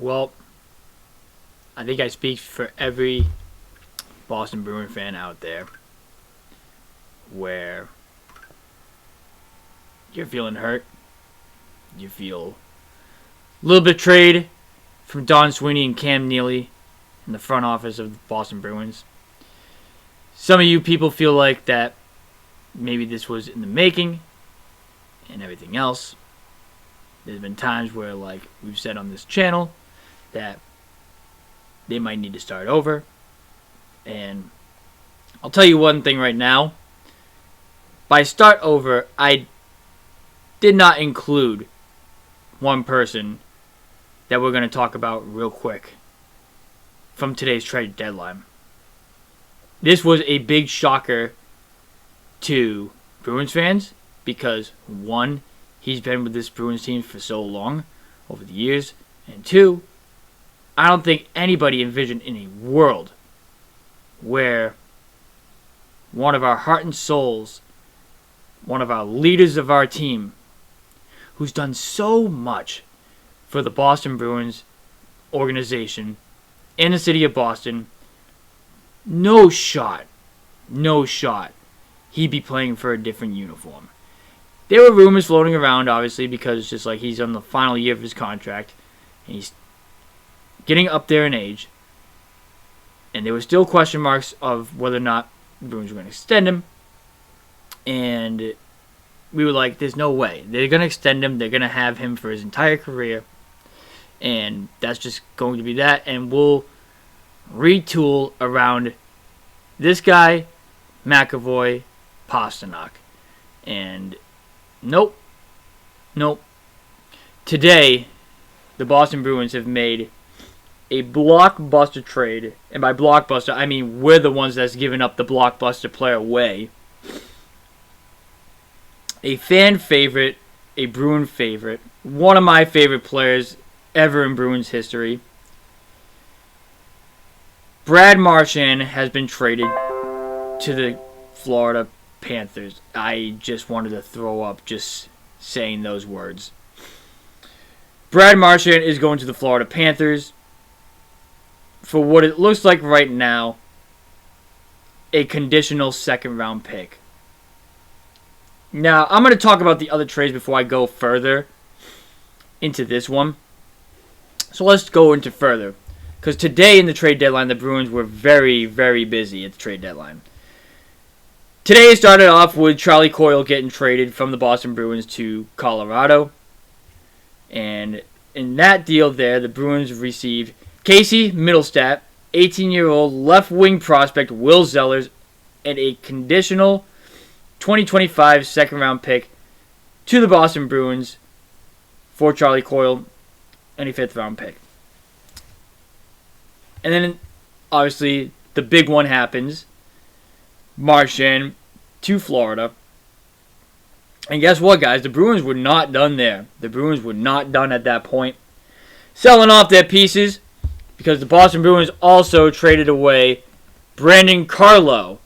Well, I think I speak for every Boston Bruin fan out there where you're feeling hurt. You feel a little betrayed from Don Sweeney and Cam Neely in the front office of the Boston Bruins. Some of you people feel like that maybe this was in the making and everything else. There's been times where, like we've said on this channel, that they might need to start over. And I'll tell you one thing right now. By start over, I did not include one person that we're going to talk about real quick from today's trade deadline. This was a big shocker to Bruins fans because, one, he's been with this Bruins team for so long over the years, and two, I don't think anybody envisioned in a world where one of our heart and souls, one of our leaders of our team, who's done so much for the Boston Bruins organization in the city of Boston, no shot, he'd be playing for a different uniform. There were rumors floating around, obviously, because it's just like he's on the final year of his contract, and he's getting up there in age, and there were still question marks of whether or not the Bruins were going to extend him, and we were like, there's no way. They're going to extend him, they're going to have him for his entire career, and that's just going to be that, and we'll retool around this guy, McAvoy, Pasternak. And nope. Today, the Boston Bruins have made a blockbuster trade, and by blockbuster, I mean we're the ones that's given up the blockbuster player away. A fan favorite, a Bruin favorite, one of my favorite players ever in Bruins history. Brad Marchand has been traded to the Florida Panthers. I just wanted to throw up just saying those words. Brad Marchand is going to the Florida Panthers for what it looks like right now, a conditional second-round pick. Now, I'm going to talk about the other trades before I go further into this one. So let's go into further. Because today in the trade deadline, the Bruins were very, very busy at the trade deadline. Today started off with Charlie Coyle getting traded from the Boston Bruins to Colorado. And in that deal there, the Bruins received Casey Middlestat, 18-year-old left-wing prospect Will Zellers, and a conditional 2025 second-round pick to the Boston Bruins for Charlie Coyle and a fifth-round pick. And then, obviously, the big one happens. Marchand to Florida. And guess what, guys? The Bruins were not done there. The Bruins were not done at that point. Selling off their pieces, because the Boston Bruins also traded away Brandon Carlo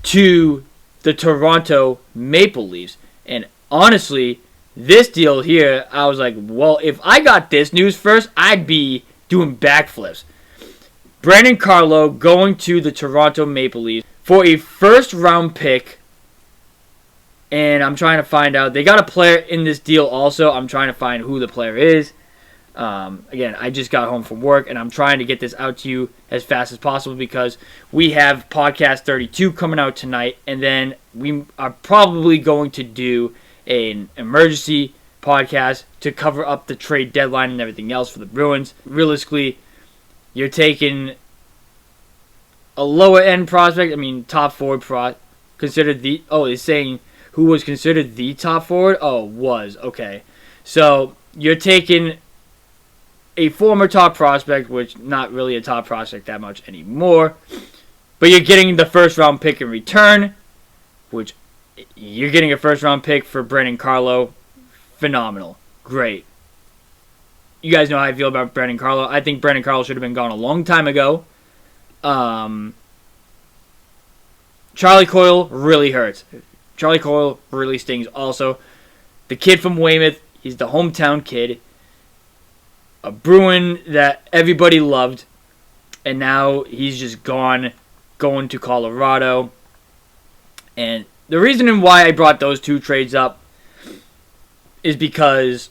to the Toronto Maple Leafs. And honestly, this deal here, I was like, well, if I got this news first, I'd be doing backflips. Brandon Carlo going to the Toronto Maple Leafs for a first-round pick. And I'm trying to find out. They got a player in this deal also. I'm trying to find who the player is. Again, I just got home from work, and I'm trying to get this out to you as fast as possible because we have Podcast 32 coming out tonight. And then we are probably going to do an emergency podcast to cover up the trade deadline and everything else for the Bruins. Realistically, you're taking a lower end prospect. I mean, top forward considered the. Oh, it's saying who was considered the top forward. Oh, was okay. So you're taking a former top prospect, which not really a top prospect that much anymore, but you're getting the first round pick in return, which you're getting a first round pick for Brandon Carlo. Phenomenal, great. You guys know how I feel about Brandon Carlo. I think Brandon Carlo should have been gone a long time ago. Charlie Coyle really hurts. Charlie Coyle really stings also. The kid from Weymouth, he's the hometown kid. a Bruin that everybody loved, and now he's just gone, going to Colorado. And the reason why I brought those two trades up is because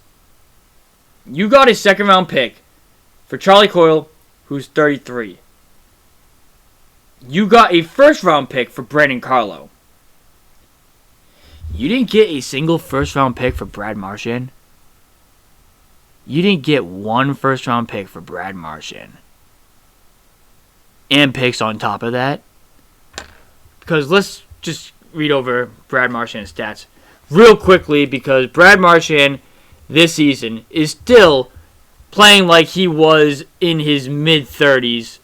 you got a second-round pick for Charlie Coyle, who's 33. You got a first-round pick for Brandon Carlo. You didn't get a single first-round pick for Brad Marchand. You didn't get one first-round pick for Brad Marchand. And picks on top of that. Because let's just read over Brad Marchand's stats real quickly, because Brad Marchand this season is still playing like he was in his mid-30s,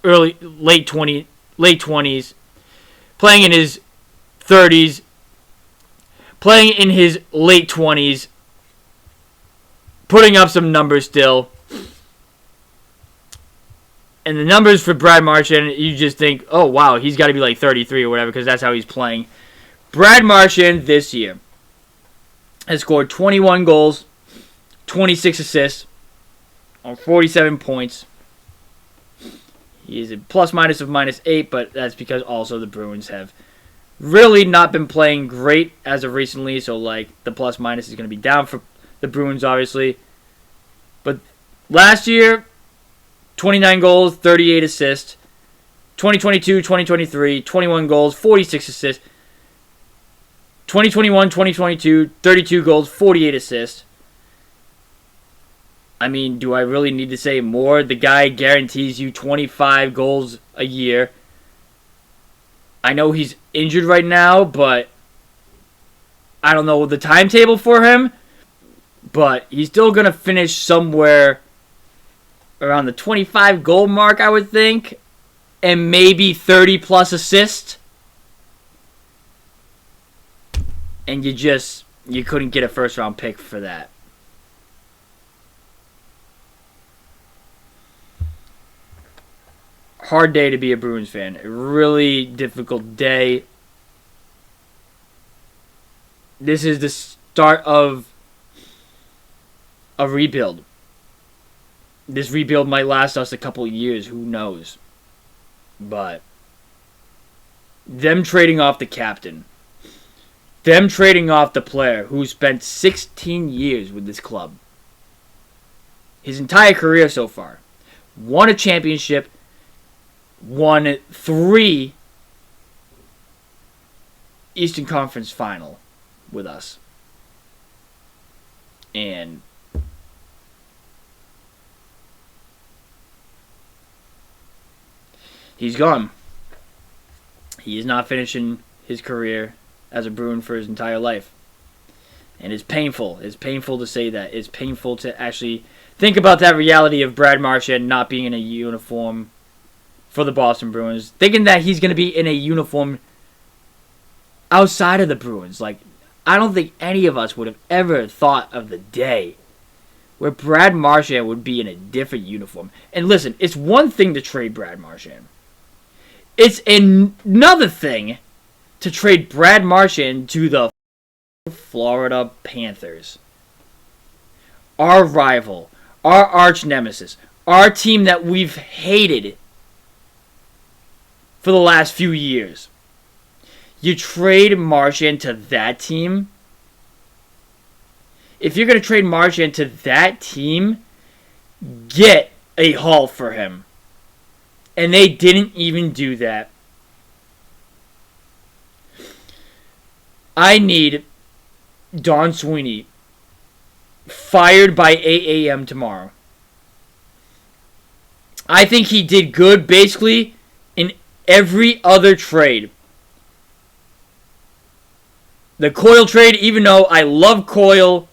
late 20s, playing in his 30s, playing in his late 20s, putting up some numbers still. And the numbers for Brad Marchand, you just think, oh, wow, he's got to be like 33 or whatever, because that's how he's playing. Brad Marchand this year has scored 21 goals, 26 assists, on 47 points. He is a plus-minus of -8, but that's because also the Bruins have really not been playing great as of recently, so like the plus-minus is going to be down for the Bruins, obviously. But last year, 29 goals, 38 assists. 2022, 2023, 21 goals, 46 assists. 2021, 2022, 32 goals, 48 assists. I mean, do I really need to say more? The guy guarantees you 25 goals a year. I know he's injured right now, but I don't know the timetable for him. But he's still going to finish somewhere around the 25 goal mark, I would think. And maybe 30 plus assists. And you couldn't get a first round pick for that. Hard day to be a Bruins fan. A really difficult day. This is the start of a rebuild. This rebuild might last us a couple years. Who knows? But them trading off the captain, them trading off the player who spent 16 years with this club, his entire career so far, won a championship, won 3 Eastern Conference final with us. And he's gone. He is not finishing his career as a Bruin for his entire life. And it's painful. It's painful to say that. It's painful to actually think about that reality of Brad Marchand not being in a uniform for the Boston Bruins. Thinking that he's going to be in a uniform outside of the Bruins. Like, I don't think any of us would have ever thought of the day where Brad Marchand would be in a different uniform. And listen, it's one thing to trade Brad Marchand. It's another thing to trade Brad Marchand to the Florida Panthers. Our rival, our arch nemesis, our team that we've hated for the last few years. You trade Marchand to that team? If you're going to trade Marchand to that team, get a haul for him. And they didn't even do that. I need Don Sweeney fired by 8 a.m. tomorrow. I think he did good basically in every other trade. The Coyle trade, even though I love Coyle,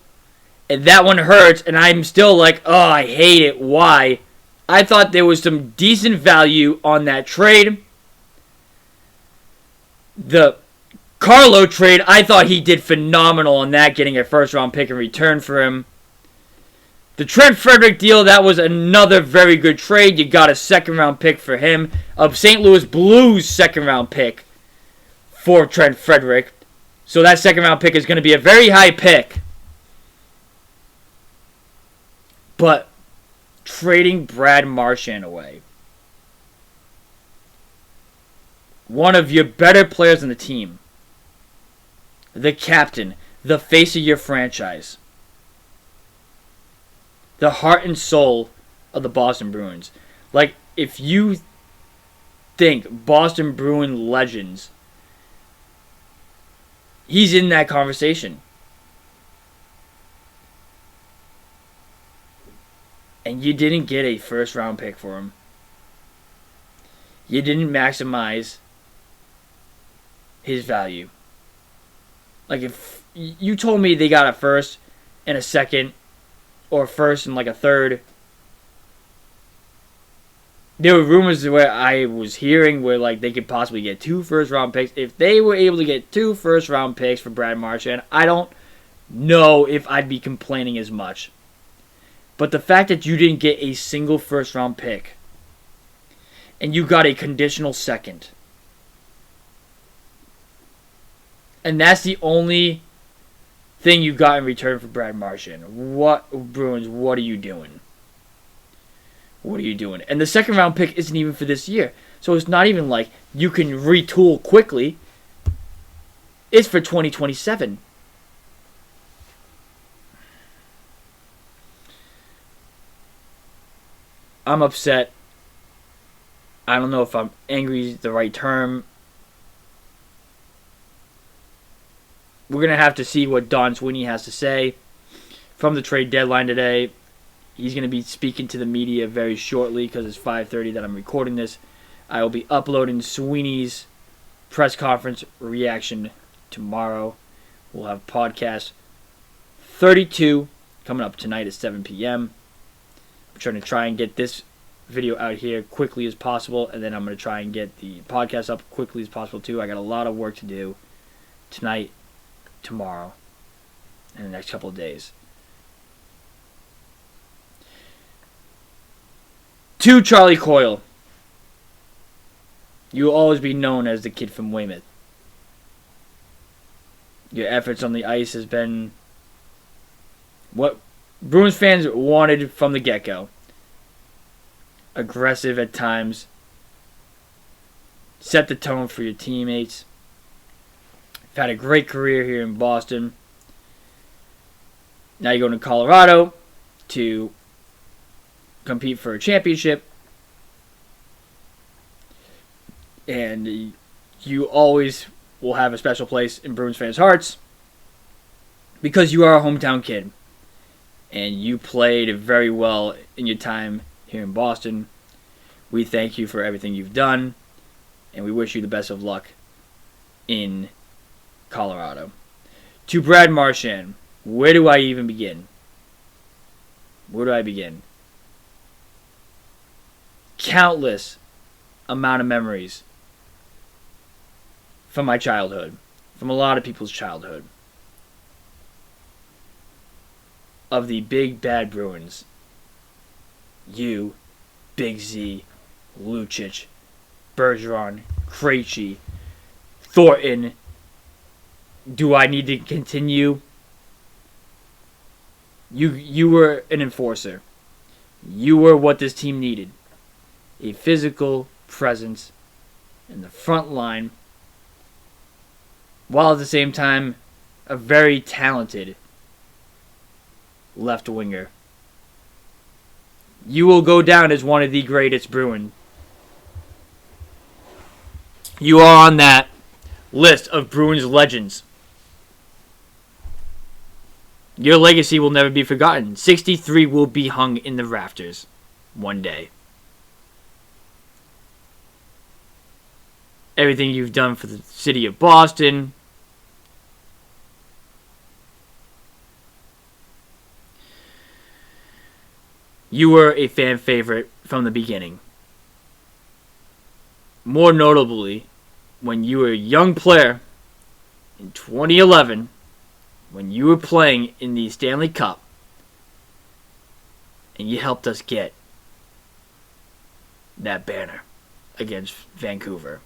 and that one hurts, and I'm still like, oh, I hate it. Why? I thought there was some decent value on that trade. The Carlo trade, I thought he did phenomenal on that, getting a first-round pick in return for him. The Trent Frederic deal, that was another very good trade. You got a second-round pick for him. A St. Louis Blues second-round pick for Trent Frederic. So that second-round pick is going to be a very high pick. But trading Brad Marchand away. One of your better players on the team. The captain. The face of your franchise. The heart and soul of the Boston Bruins. Like, if you think Boston Bruin legends, he's in that conversation. And you didn't get a first round pick for him. You didn't maximize his value. Like, if you told me they got a first and a second, or a first and like a third, there were rumors where I was hearing where like they could possibly get 2 first round picks. If they were able to get 2 first round picks for Brad Marchand, I don't know if I'd be complaining as much. But the fact that you didn't get a single first round pick and you got a conditional second, and that's the only thing you got in return for Brad Marchand. What, Bruins, what are you doing? What are you doing? And the second round pick isn't even for this year. So it's not even like you can retool quickly. It's for 2027. I'm upset. I don't know if I'm angry is the right term. We're going to have to see what Don Sweeney has to say from the trade deadline today. He's going to be speaking to the media very shortly because it's 5:30 that I'm recording this. I will be uploading Sweeney's press conference reaction tomorrow. We'll have podcast 32 coming up tonight at 7 p.m. I'm trying to try and get this video out here quickly as possible, and then I'm going to try and get the podcast up quickly as possible too. I got a lot of work to do tonight, tomorrow, and the next couple of days. To Charlie Coyle, you will always be known as the kid from Weymouth. Your efforts on the ice has been what Bruins fans wanted from the get-go. Aggressive at times. Set the tone for your teammates. You've had a great career here in Boston. Now you're going to Colorado to compete for a championship. And you always will have a special place in Bruins fans' hearts because you are a hometown kid. And you played very well in your time here in Boston. We thank you for everything you've done, and we wish you the best of luck in Colorado. To Brad Marchand, where do I even begin? Where do I begin? Countless amount of memories from my childhood, from a lot of people's childhood, of the big bad Bruins. You, Big Z, Lucic, Bergeron, Krejci, Thornton. Do I need to continue? You were an enforcer. You were what this team needed. A physical presence in the front line, while at the same time a very talented left winger. You will go down as one of the greatest Bruins. You are on that list of Bruins legends. Your legacy will never be forgotten. 63 will be hung in the rafters one day. Everything you've done for the city of Boston. You were a fan favorite from the beginning. More notably, when you were a young player in 2011, when you were playing in the Stanley Cup, and you helped us get that banner against Vancouver.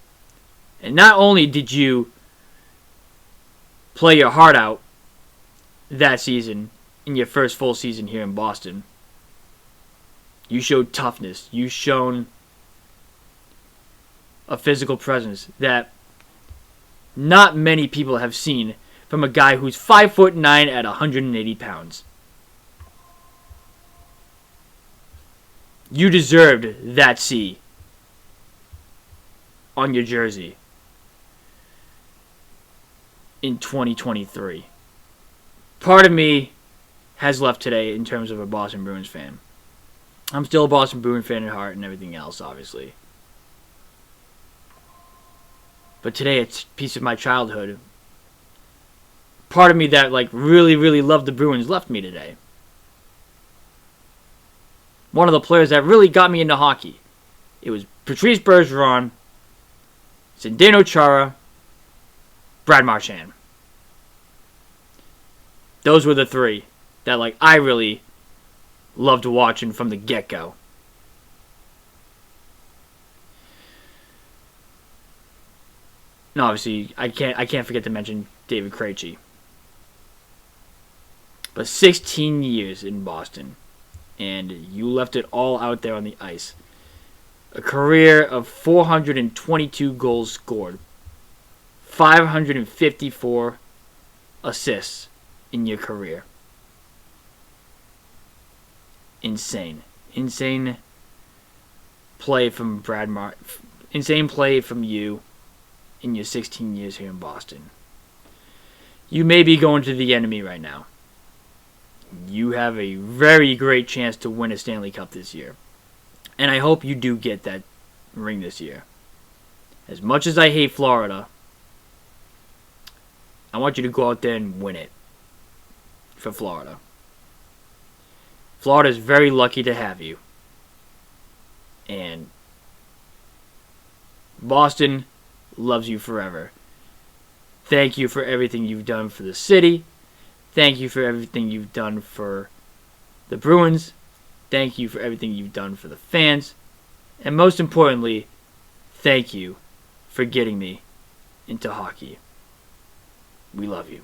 And not only did you play your heart out that season in your first full season here in Boston, You showed toughness. You shown a physical presence that not many people have seen from a guy who's 5'9" at 180 pounds. You deserved that C on your jersey in 2023. Part of me has left today in terms of a Boston Bruins fan. I'm still a Boston Bruins fan at heart and everything else, obviously. But today, it's a piece of my childhood. Part of me that really, really loved the Bruins left me today. One of the players that really got me into hockey. It was Patrice Bergeron, Zdeno Chara, Brad Marchand. Those were the three that I really loved watching from the get-go. And obviously, I can't forget to mention David Krejci. But 16 years in Boston, and you left it all out there on the ice. A career of 422 goals scored, 554 assists in your career. Insane play from insane play from you in your 16 years here in Boston. You may be going to the enemy right now. You have a very great chance to win a Stanley Cup this year. And I hope you do get that ring this year. As much as I hate Florida, I want you to go out there and win it for Florida. Florida is very lucky to have you. And Boston loves you forever. Thank you for everything you've done for the city. Thank you for everything you've done for the Bruins. Thank you for everything you've done for the fans. And most importantly, thank you for getting me into hockey. We love you.